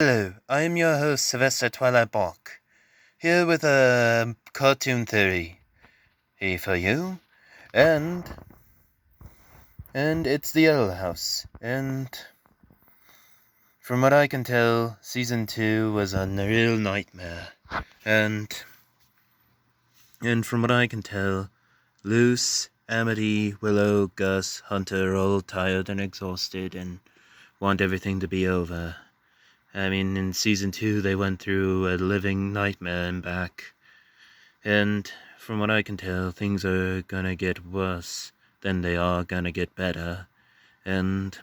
Hello, I am your host Sylvester Twilight Bach, here with a cartoon theory for you, and it's the Yellow House, and from what I can tell, season 2 was a real nightmare, and from what I can tell, Luce, Amity, Willow, Gus, Hunter are all tired and exhausted and want everything to be over. I mean, in season 2, they went through a living nightmare and back. And from what I can tell, things are gonna get worse than they are gonna get better. And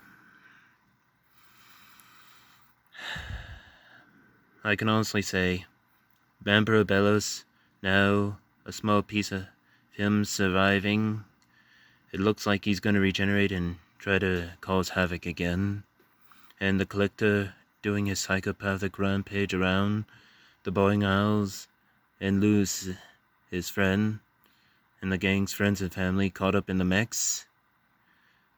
I can honestly say, Emperor Bellows, now a small piece of him surviving, it looks like he's gonna regenerate and try to cause havoc again. And the Collector doing his psychopathic rampage around the Boring Isles and lose his friend and the gang's friends and family caught up in the mix.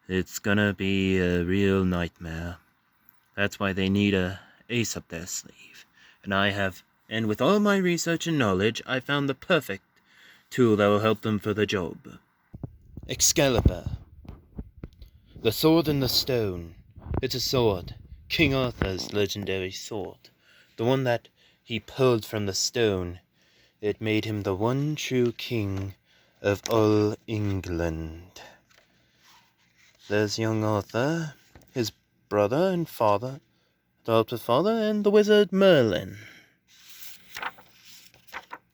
It's gonna be a real nightmare. That's why they need a ace up their sleeve. And with all my research and knowledge, I found the perfect tool that will help them for the job. Excalibur. The Sword in the Stone. It's a sword. King Arthur's legendary sword. The one that he pulled from the stone. It made him the one true king of all England. There's young Arthur, his brother and father, adopted father, and the wizard Merlin.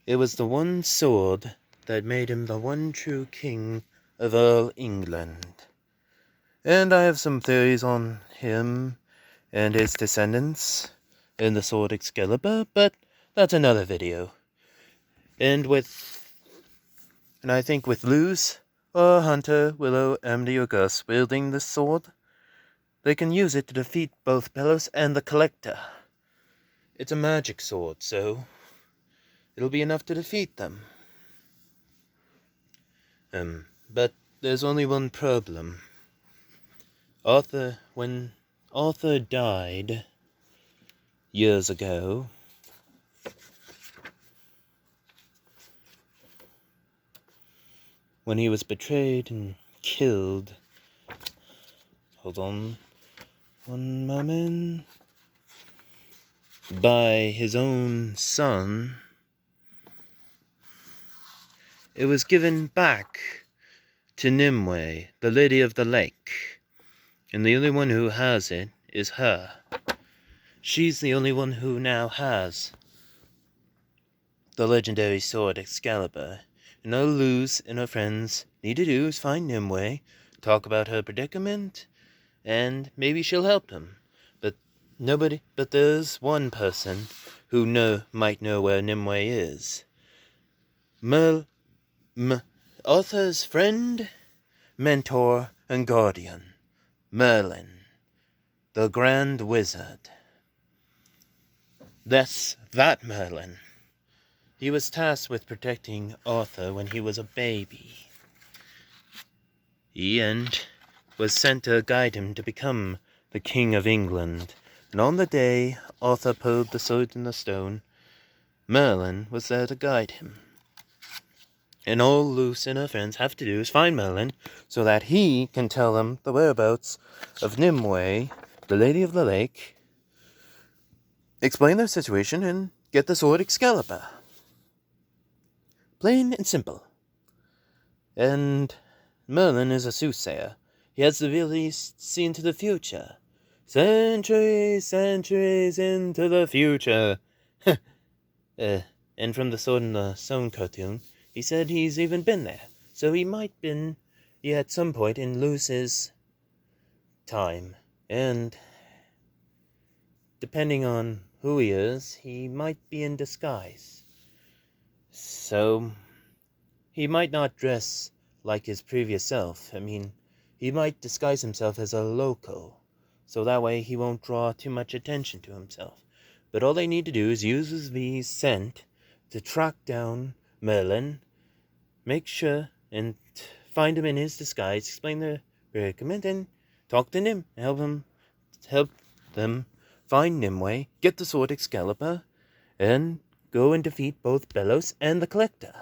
It was the one sword that made him the one true king of all England. And I have some theories on him and his descendants in the sword Excalibur, but that's another video. And I think with Luce, or Hunter, Willow, Amity, or Gus wielding this sword, they can use it to defeat both Bellows and the Collector. It's a magic sword, so it'll be enough to defeat them. But there's only one problem. When Arthur died years ago, when he was betrayed and killed, hold on one moment, by his own son, it was given back to Nimue, the Lady of the Lake, and the only one who has it is her. She's the only one who now has the legendary sword Excalibur, and all Luce and her friends need to do is find Nimue, talk about her predicament, and maybe she'll help him. But there's one person who might know where Nimue is. Arthur's friend, mentor, and guardian, Merlin, the Grand Wizard. That Merlin. He was tasked with protecting Arthur when he was a baby. He was sent to guide him to become the King of England. And on the day Arthur pulled the sword in the stone, Merlin was there to guide him. And all Luce and her friends have to do is find Merlin so that he can tell them the whereabouts of Nimue, the Lady of the Lake, explain their situation, and get the sword Excalibur. Plain and simple. And Merlin is a soothsayer. He has the ability to see into the future. Centuries into the future. And from the Sword in the Stone cartoon, he said he's even been there. So he might been at some point in Luce's time. And depending on who he is, he might be in disguise. So he might not dress like his previous self. I mean, he might disguise himself as a local, so that way he won't draw too much attention to himself. But all they need to do is use his scent to track down Merlin, make sure and find him in his disguise, explain their predicament, and talk to him, help them find Nimue, get the sword Excalibur, and go and defeat both Bellows and the Collector.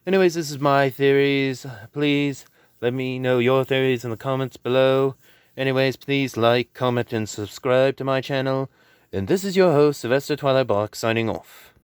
Anyways, this is my theories. Please let me know your theories in the comments below. Anyways, please like, comment, and subscribe to my channel. And this is your host, Sylvester Twilight Box, signing off.